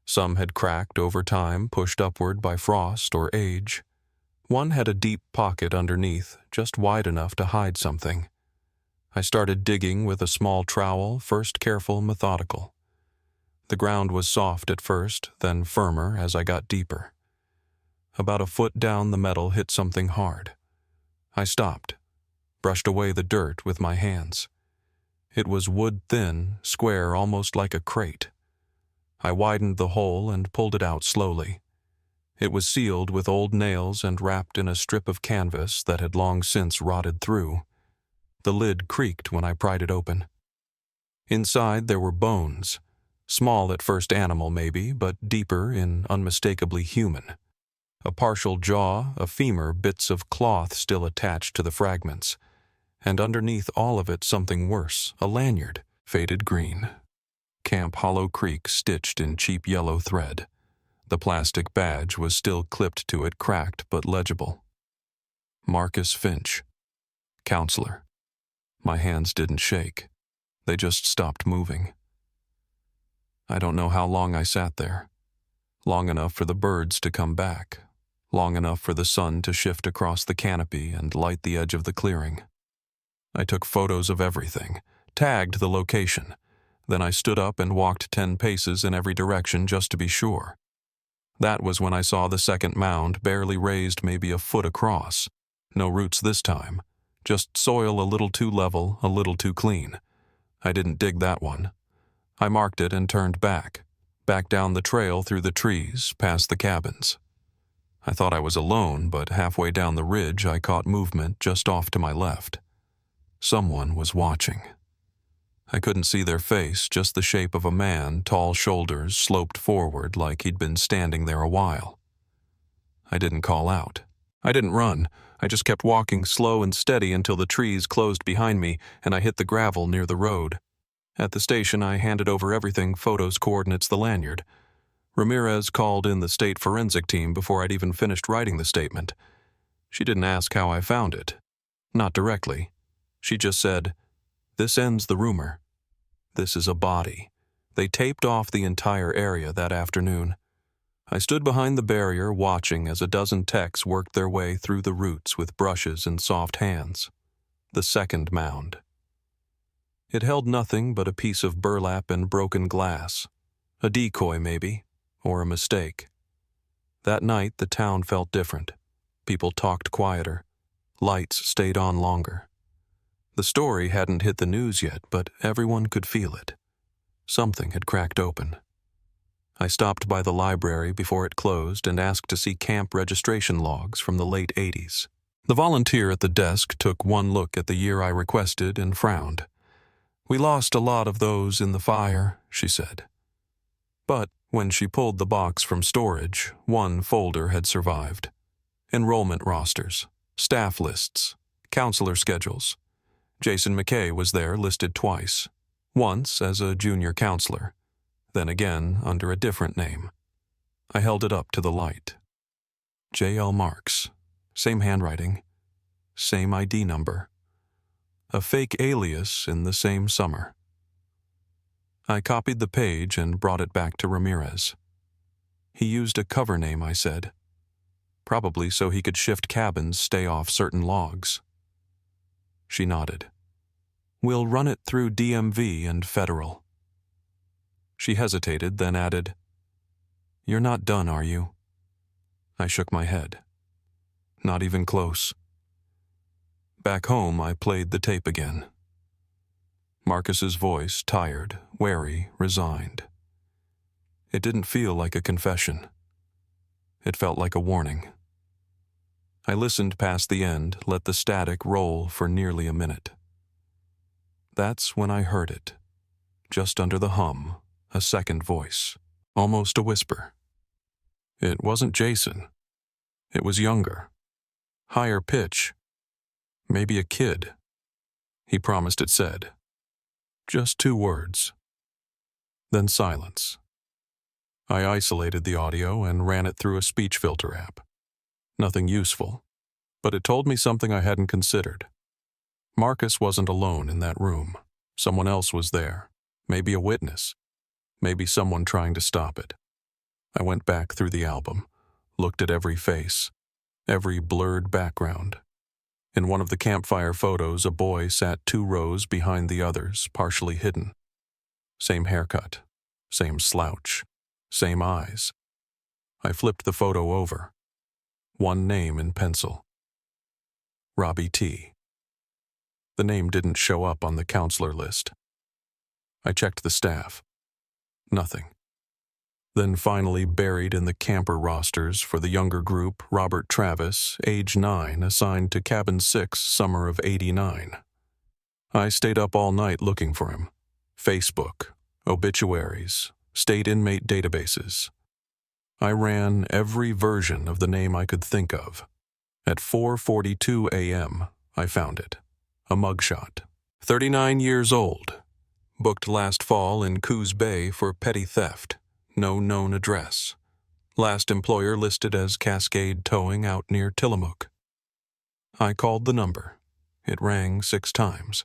Some had cracked over time, pushed upward by frost or age. One had a deep pocket underneath, just wide enough to hide something. I started digging with a small trowel, first careful, methodical. The ground was soft at first, then firmer as I got deeper. About a foot down, the metal hit something hard. I stopped, brushed away the dirt with my hands. It was wood-thin, square, almost like a crate. I widened the hole and pulled it out slowly. It was sealed with old nails and wrapped in a strip of canvas that had long since rotted through. The lid creaked when I pried it open. Inside there were bones, small at first animal maybe, but deeper in unmistakably human. A partial jaw, a femur, bits of cloth still attached to the fragments. And underneath all of it something worse, a lanyard, faded green. Camp Hollow Creek stitched in cheap yellow thread. The plastic badge was still clipped to it, cracked but legible. Marcus Finch. Counselor. My hands didn't shake. They just stopped moving. I don't know how long I sat there. Long enough for the birds to come back. Long enough for the sun to shift across the canopy and light the edge of the clearing. I took photos of everything, tagged the location. Then I stood up and walked 10 paces in every direction just to be sure. That was when I saw the second mound, barely raised maybe a foot across. No roots this time. Just soil a little too level, a little too clean. I didn't dig that one. I marked it and turned back down the trail through the trees, past the cabins. I thought I was alone, but halfway down the ridge I caught movement just off to my left. Someone was watching. I couldn't see their face, just the shape of a man, tall shoulders sloped forward like he'd been standing there a while. I didn't call out. I didn't run. I just kept walking slow and steady until the trees closed behind me and I hit the gravel near the road. At the station I handed over everything, photos, coordinates, the lanyard. Ramirez called in the state forensic team before I'd even finished writing the statement. She didn't ask how I found it. Not directly. She just said, "This ends the rumor. This is a body." They taped off the entire area that afternoon. I stood behind the barrier watching as a dozen techs worked their way through the roots with brushes and soft hands. The second mound. It held nothing but a piece of burlap and broken glass. A decoy, maybe, or a mistake. That night, the town felt different. People talked quieter. Lights stayed on longer. The story hadn't hit the news yet, but everyone could feel it. Something had cracked open. I stopped by the library before it closed and asked to see camp registration logs from the late 80s. The volunteer at the desk took one look at the year I requested and frowned. "We lost a lot of those in the fire," she said. But when she pulled the box from storage, one folder had survived. Enrollment rosters, staff lists, counselor schedules. Jason McKay was there, listed twice. Once as a junior counselor, then again under a different name. I held it up to the light. J.L. Marks. Same handwriting. Same ID number. A fake alias in the same summer. I copied the page and brought it back to Ramirez. He used a cover name, I said. Probably so he could shift cabins, stay off certain logs. She nodded. "We'll run it through DMV and federal." She hesitated, then added, "You're not done, are you?" I shook my head. Not even close. Back home, I played the tape again. Marcus's voice, tired, wary, resigned. It didn't feel like a confession. It felt like a warning. I listened past the end, let the static roll for nearly a minute. That's when I heard it. Just under the hum, a second voice, almost a whisper. It wasn't Jason. It was younger. Higher pitch. Maybe a kid. He promised it said. Just 2 words. Then silence. I isolated the audio and ran it through a speech filter app. Nothing useful, but it told me something I hadn't considered. Marcus wasn't alone in that room. Someone else was there. Maybe a witness. Maybe someone trying to stop it. I went back through the album, looked at every face, every blurred background. In one of the campfire photos, a boy sat 2 rows behind the others, partially hidden. Same haircut, same slouch, same eyes. I flipped the photo over. One name in pencil. Robbie T. The name didn't show up on the counselor list. I checked the staff. Nothing. Then finally buried in the camper rosters for the younger group, Robert Travis, age 9, assigned to Cabin 6, summer of '89. I stayed up all night looking for him. Facebook, obituaries, state inmate databases. I ran every version of the name I could think of. At 4:42 a.m., I found it. A mugshot. 39 years old. Booked last fall in Coos Bay for petty theft. No known address. Last employer listed as Cascade Towing out near Tillamook. I called the number. It rang 6 times.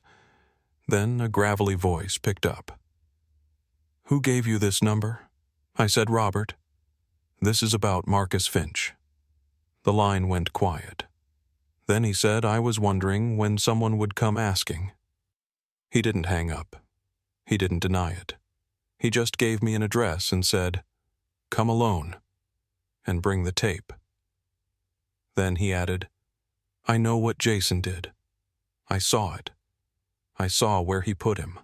Then a gravelly voice picked up. "Who gave you this number?" I said, "Robert. This is about Marcus Finch." The line went quiet. Then he said I was wondering when someone would come asking. He didn't hang up. He didn't deny it. He just gave me an address and said, "Come alone, and bring the tape." Then he added, "I know what Jason did. I saw it. I saw where he put him."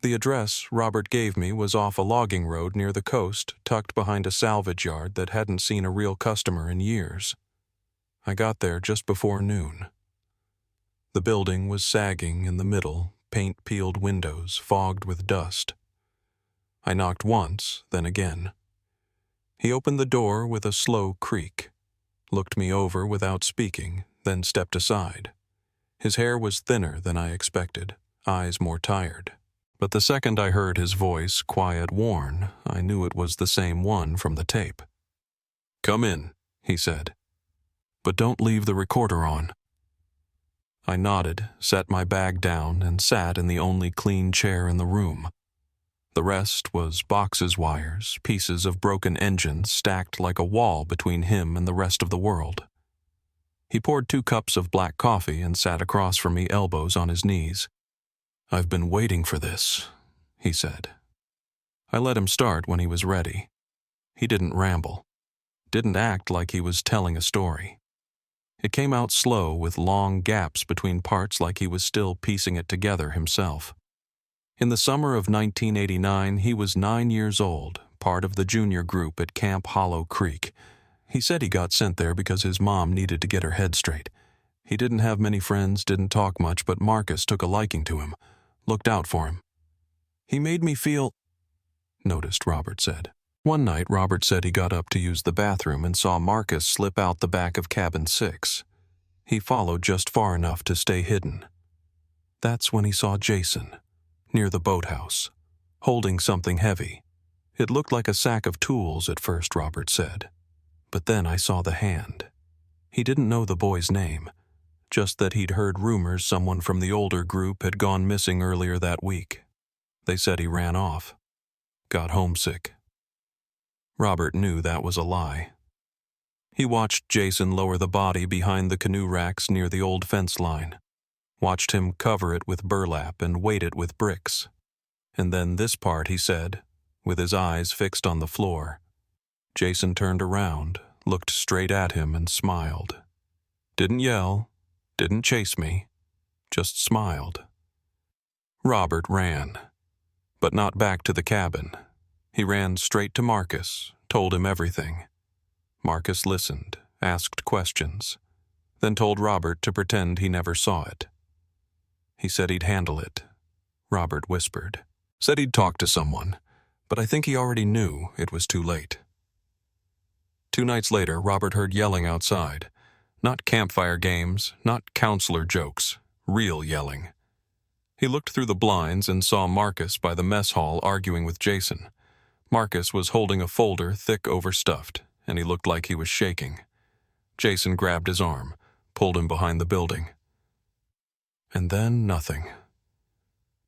The address Robert gave me was off a logging road near the coast, tucked behind a salvage yard that hadn't seen a real customer in years. I got there just before noon. The building was sagging in the middle, paint-peeled windows fogged with dust. I knocked once, then again. He opened the door with a slow creak, looked me over without speaking, then stepped aside. His hair was thinner than I expected, eyes more tired. But the second I heard his voice, quiet, worn, I knew it was the same one from the tape. "Come in," he said. "But don't leave the recorder on." I nodded, set my bag down, and sat in the only clean chair in the room. The rest was boxes, wires, pieces of broken engines stacked like a wall between him and the rest of the world. He poured 2 cups of black coffee and sat across from me, elbows on his knees. "I've been waiting for this," he said. I let him start when he was ready. He didn't ramble, didn't act like he was telling a story. It came out slow, with long gaps between parts, like he was still piecing it together himself. In the summer of 1989, he was 9 years old, part of the junior group at Camp Hollow Creek. He said he got sent there because his mom needed to get her head straight. He didn't have many friends, didn't talk much, but Marcus took a liking to him, looked out for him. "He made me feel," noticed Robert said. One night, Robert said he got up to use the bathroom and saw Marcus slip out the back of cabin 6. He followed just far enough to stay hidden. That's when he saw Jason, near the boathouse, holding something heavy. It looked like a sack of tools at first, Robert said. But then I saw the hand. He didn't know the boy's name, just that he'd heard rumors someone from the older group had gone missing earlier that week. They said he ran off, got homesick. Robert knew that was a lie. He watched Jason lower the body behind the canoe racks near the old fence line, watched him cover it with burlap and weight it with bricks. And then this part, he said, with his eyes fixed on the floor. Jason turned around, looked straight at him, and smiled. Didn't yell, didn't chase me, just smiled. Robert ran, but not back to the cabin. He ran straight to Marcus, told him everything. Marcus listened, asked questions, then told Robert to pretend he never saw it. He said he'd handle it, Robert whispered. Said he'd talk to someone, but I think he already knew it was too late. 2 nights later, Robert heard yelling outside. Not campfire games, not counselor jokes, real yelling. He looked through the blinds and saw Marcus by the mess hall arguing with Jason. Marcus was holding a folder thick overstuffed, and he looked like he was shaking. Jason grabbed his arm, pulled him behind the building. And then nothing.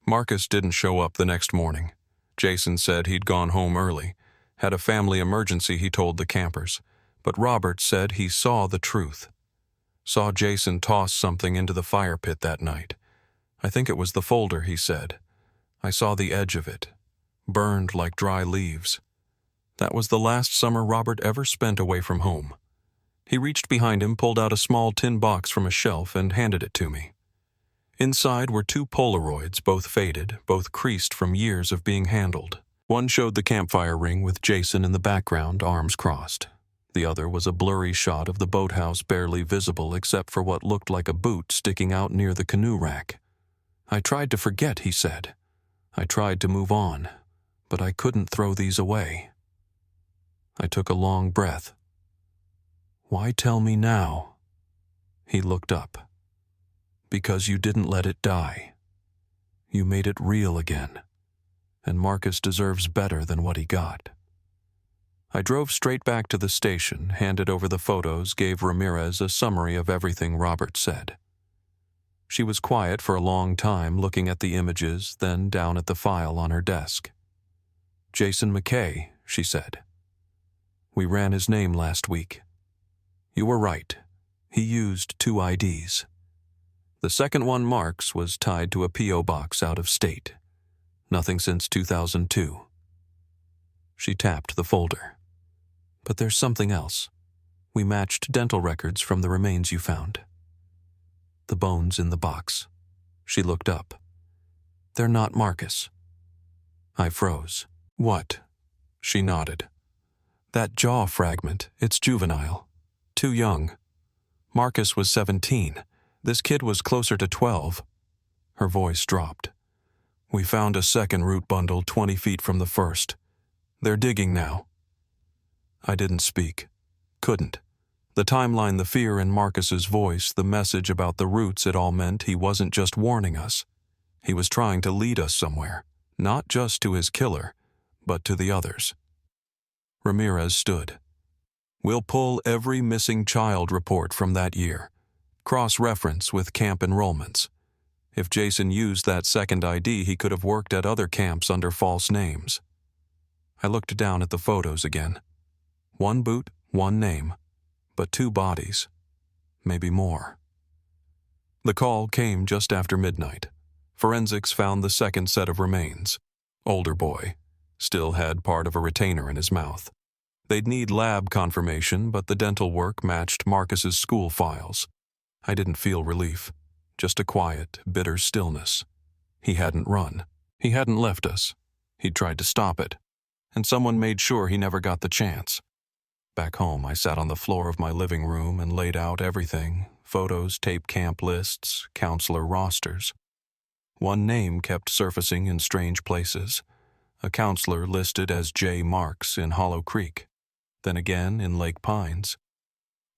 Marcus didn't show up the next morning. Jason said he'd gone home early, had a family emergency, he told the campers. But Robert said he saw the truth. Saw Jason toss something into the fire pit that night. I think it was the folder, he said. I saw the edge of it, burned like dry leaves. That was the last summer Robert ever spent away from home. He reached behind him, pulled out a small tin box from a shelf, and handed it to me. Inside were 2 Polaroids, both faded, both creased from years of being handled. One showed the campfire ring with Jason in the background, arms crossed. The other was a blurry shot of the boathouse, barely visible except for what looked like a boot sticking out near the canoe rack. I tried to forget, he said. I tried to move on, but I couldn't throw these away. I took a long breath. Why tell me now? He looked up. Because you didn't let it die. You made it real again. And Marcus deserves better than what he got. I drove straight back to the station, handed over the photos, gave Ramirez a summary of everything Robert said. She was quiet for a long time, looking at the images, then down at the file on her desk. Jason McKay, she said. We ran his name last week. You were right. He used 2 IDs. The second one, Mark's, was tied to a P.O. box out of state. Nothing since 2002. She tapped the folder. But there's something else. We matched dental records from the remains you found. The bones in the box. She looked up. They're not Marcus. I froze. What? She nodded. That jaw fragment, it's juvenile. Too young. Marcus was 17. This kid was closer to 12. Her voice dropped. We found a second root bundle 20 feet from the first. They're digging now. I didn't speak. Couldn't. The timeline, the fear in Marcus's voice, the message about the roots, it all meant he wasn't just warning us. He was trying to lead us somewhere. not just to his killer, but to the others. Ramirez stood. We'll pull every missing child report from that year, cross-reference with camp enrollments. If Jason used that second ID, he could have worked at other camps under false names. I looked down at the photos again. One boot, one name, but 2 bodies, maybe more. The call came just after midnight. Forensics found the second set of remains. Older boy, still had part of a retainer in his mouth. They'd need lab confirmation, but the dental work matched Marcus's school files. I didn't feel relief, just a quiet, bitter stillness. He hadn't run. He hadn't left us. He'd tried to stop it, and someone made sure he never got the chance. Back home, I sat on the floor of my living room and laid out everything: photos, tape camp lists, counselor rosters. One name kept surfacing in strange places: a counselor listed as J. Marks in Hollow Creek, then again in Lake Pines,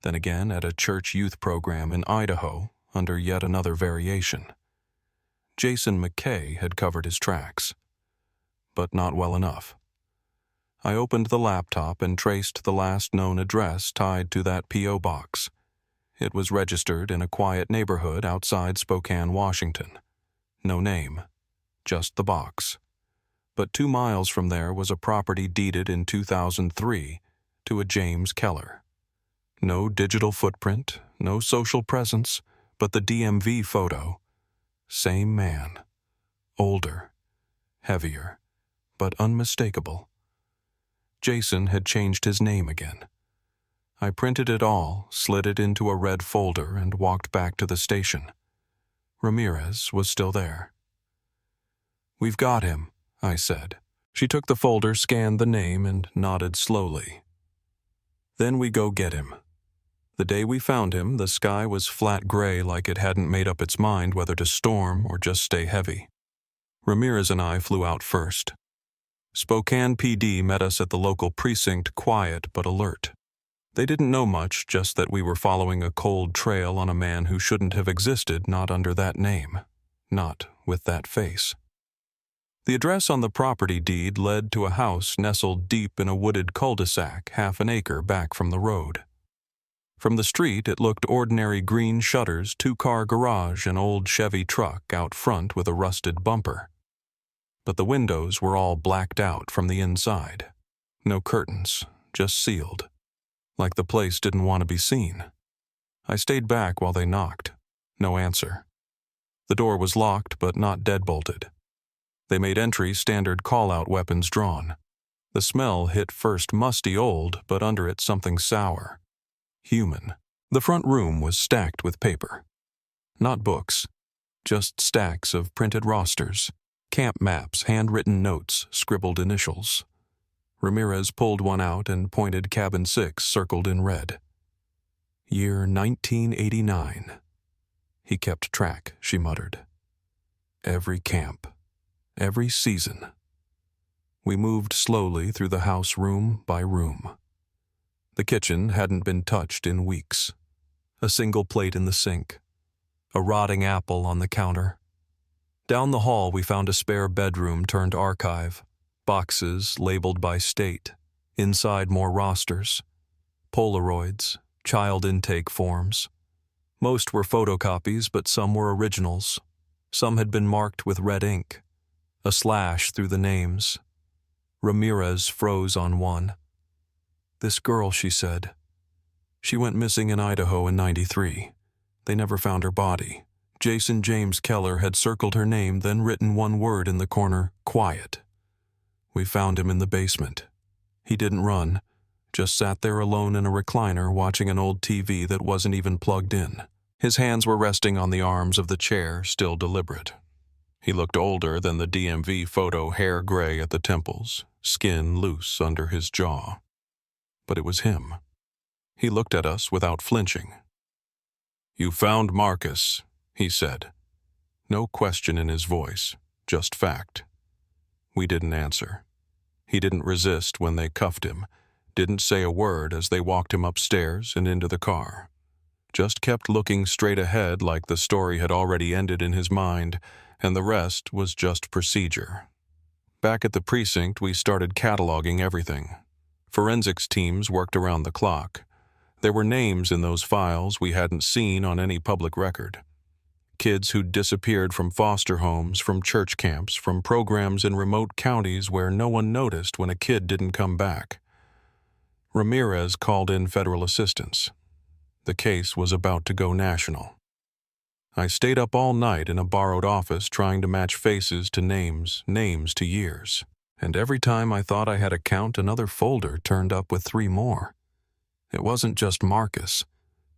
then again at a church youth program in Idaho under yet another variation. Jason McKay had covered his tracks, but not well enough. I opened the laptop and traced the last known address tied to that P.O. box. It was registered in a quiet neighborhood outside Spokane, Washington. No name, just the box. But 2 miles from there was a property deeded in 2003 to a James Keller. No digital footprint, no social presence, but the DMV photo. Same man. Older, heavier, but unmistakable. Jason had changed his name again. I printed it all, slid it into a red folder, and walked back to the station. Ramirez was still there. "We've got him," I said. She took the folder, scanned the name, and nodded slowly. "Then we go get him." The day we found him, the sky was flat gray, like it hadn't made up its mind whether to storm or just stay heavy. Ramirez and I flew out first. Spokane PD met us at the local precinct, quiet but alert. They didn't know much, just that we were following a cold trail on a man who shouldn't have existed, not under that name, not with that face. The address on the property deed led to a house nestled deep in a wooded cul-de-sac, half an acre back from the road. From the street, it looked ordinary: green shutters, 2-car garage, an old Chevy truck out front with a rusted bumper. But the windows were all blacked out from the inside. No curtains, just sealed. Like the place didn't want to be seen. I stayed back while they knocked. No answer. The door was locked but not deadbolted. They made entry, standard call-out weapons drawn. The smell hit first musty old, but under it something sour. Human. The front room was stacked with paper. Not books, just stacks of printed rosters, camp maps, handwritten notes, scribbled initials. Ramirez pulled one out and pointed cabin 6, circled in red. Year 1989. He kept track, she muttered. Every camp, every season. We moved slowly through the house, room by room. The kitchen hadn't been touched in weeks. A single plate in the sink. A rotting apple on the counter. Down the hall we found a spare bedroom turned archive. Boxes labeled by state. Inside more rosters. Polaroids, child intake forms. Most were photocopies, but some were originals. Some had been marked with red ink. A slash through the names. Ramirez froze on one. "This girl," she said. "She went missing in Idaho in '93. They never found her body. Jason James Keller had circled her name, then written one word in the corner: quiet. We found him in the basement. He didn't run, just sat there alone in a recliner watching an old TV that wasn't even plugged in. His hands were resting on the arms of the chair, still deliberate. He looked older than the DMV photo, hair gray at the temples, skin loose under his jaw. But it was him. He looked at us without flinching. "You found Marcus," he said. No question in his voice, just fact. We didn't answer. He didn't resist when they cuffed him, didn't say a word as they walked him upstairs and into the car. Just kept looking straight ahead like the story had already ended in his mind, and the rest was just procedure. Back at the precinct, we started cataloging everything. Forensics teams worked around the clock. There were names in those files we hadn't seen on any public record. Kids who'd disappeared from foster homes, from church camps, from programs in remote counties where no one noticed when a kid didn't come back. Ramirez called in federal assistance. The case was about to go national. I stayed up all night in a borrowed office trying to match faces to names, names to years. And every time I thought I had a count, another folder turned up with 3 more. It wasn't just Marcus.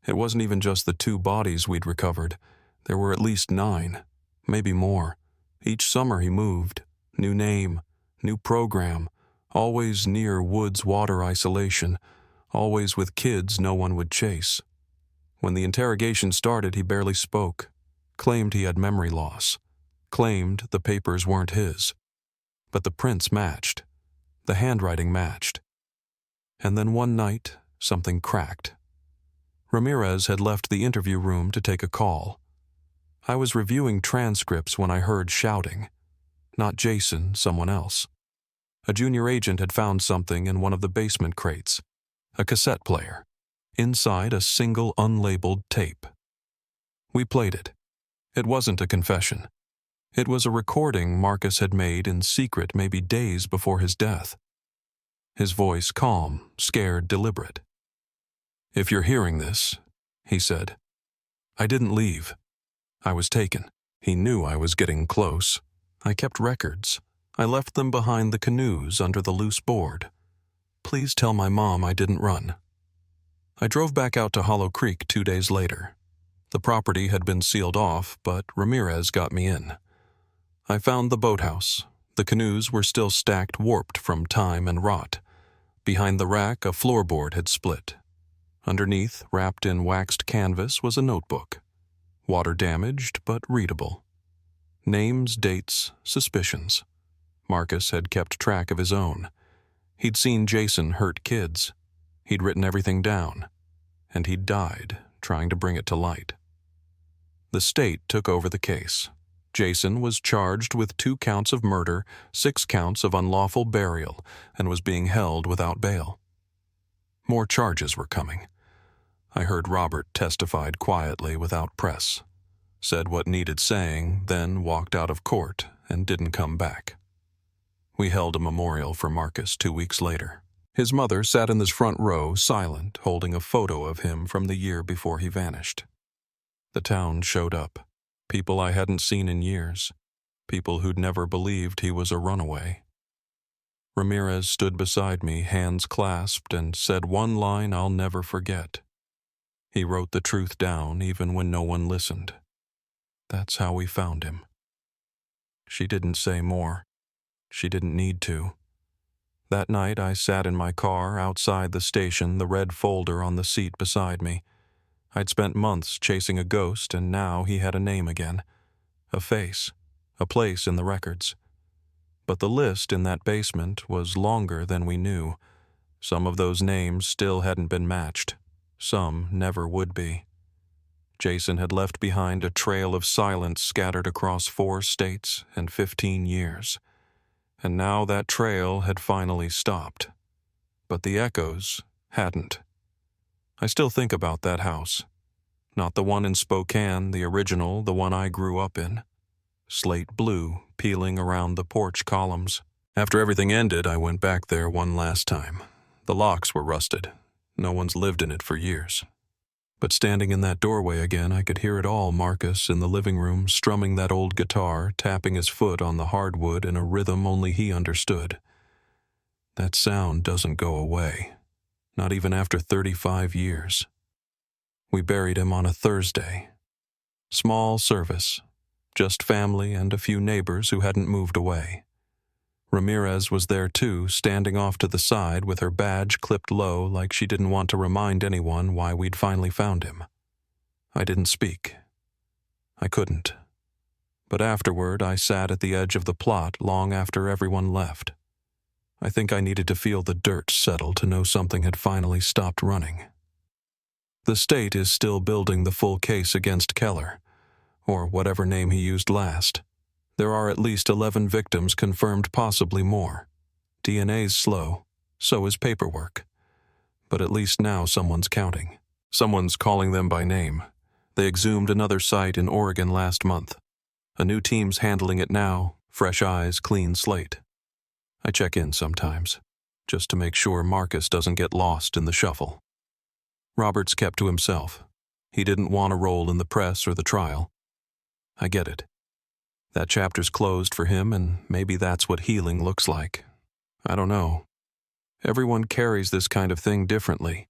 It wasn't even just the 2 bodies we'd recovered. There were at least 9, maybe more. Each summer he moved. New name, new program, always near woods water isolation, always with kids no one would chase. When the interrogation started, he barely spoke, claimed he had memory loss, claimed the papers weren't his. But the prints matched. The handwriting matched. And then one night, something cracked. Ramirez had left the interview room to take a call. I was reviewing transcripts when I heard shouting. Not Jason, someone else. A junior agent had found something in one of the basement crates. A cassette player. Inside a single unlabeled tape. We played it. It wasn't a confession. It was a recording Marcus had made in secret maybe days before his death. His voice calm, scared, deliberate. "If you're hearing this," he said, "I didn't leave. I was taken." He knew I was getting close. I kept records. I left them behind the canoes under the loose board. Please tell my mom I didn't run. I drove back out to Hollow Creek 2 days later. The property had been sealed off, but Ramirez got me in. I found the boathouse. The canoes were still stacked, warped from time and rot. Behind the rack, a floorboard had split. Underneath, wrapped in waxed canvas, was a notebook. Water damaged, but readable. Names, dates, suspicions. Marcus had kept track of his own. He'd seen Jason hurt kids. He'd written everything down. And he'd died, trying to bring it to light. The state took over the case. Jason was charged with 2 counts of murder, 6 counts of unlawful burial, and was being held without bail. More charges were coming. I heard Robert testified quietly without press, said what needed saying, then walked out of court and didn't come back. We held a memorial for Marcus 2 weeks later. His mother sat in this front row, silent, holding a photo of him from the year before he vanished. The town showed up. People I hadn't seen in years. People who'd never believed he was a runaway. Ramirez stood beside me, hands clasped, and said one line I'll never forget. He wrote the truth down even when no one listened. That's how we found him. She didn't say more. She didn't need to. That night I sat in my car outside the station, the red folder on the seat beside me. I'd spent months chasing a ghost, and now he had a name again. A face. A place in the records. But the list in that basement was longer than we knew. Some of those names still hadn't been matched. Some never would be. Jason had left behind a trail of silence scattered across 4 states and 15 years. And now that trail had finally stopped. But the echoes hadn't. I still think about that house. Not the one in Spokane, the original, the one I grew up in. Slate blue, peeling around the porch columns. After everything ended, I went back there one last time. The locks were rusted. No one's lived in it for years. But standing in that doorway again, I could hear it all. Marcus in the living room, strumming that old guitar, tapping his foot on the hardwood in a rhythm only he understood. That sound doesn't go away. Not even after 35 years. We buried him on a Thursday. Small service. Just family and a few neighbors who hadn't moved away. Ramirez was there too, standing off to the side with her badge clipped low like she didn't want to remind anyone why we'd finally found him. I didn't speak. I couldn't. But afterward, I sat at the edge of the plot long after everyone left. I think I needed to feel the dirt settle to know something had finally stopped running. The state is still building the full case against Keller, or whatever name he used last. There are at least 11 victims confirmed, possibly more. DNA's slow, so is paperwork. But at least now someone's counting. Someone's calling them by name. They exhumed another site in Oregon last month. A new team's handling it now, fresh eyes, clean slate. I check in sometimes, just to make sure Marcus doesn't get lost in the shuffle. Robert's kept to himself. He didn't want a role in the press or the trial. I get it. That chapter's closed for him, and maybe that's what healing looks like. I don't know. Everyone carries this kind of thing differently.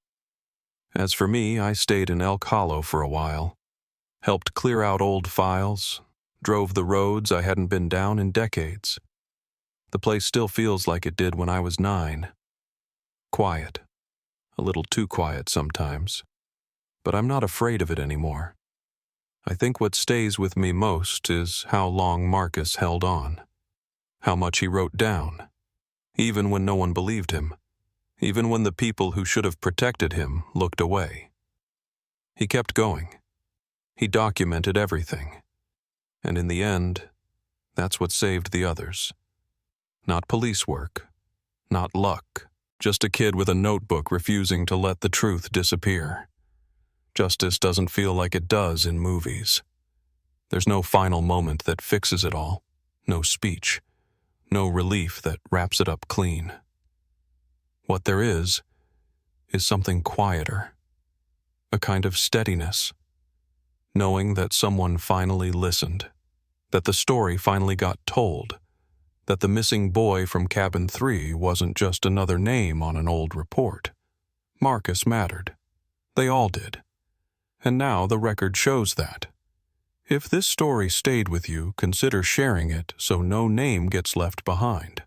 As for me, I stayed in Elk Hollow for a while, helped clear out old files, drove the roads I hadn't been down in decades. The place still feels like it did when I was 9. Quiet. A little too quiet sometimes. But I'm not afraid of it anymore. I think what stays with me most is how long Marcus held on. How much he wrote down. Even when no one believed him. Even when the people who should have protected him looked away. He kept going. He documented everything. And in the end, that's what saved the others. Not police work. Not luck. Just a kid with a notebook refusing to let the truth disappear. Justice doesn't feel like it does in movies. There's no final moment that fixes it all. No speech. No relief that wraps it up clean. What there is something quieter. A kind of steadiness. Knowing that someone finally listened. That the story finally got told. That the missing boy from Cabin 3 wasn't just another name on an old report. Marcus mattered. They all did. And now the record shows that. If this story stayed with you, consider sharing it so no name gets left behind.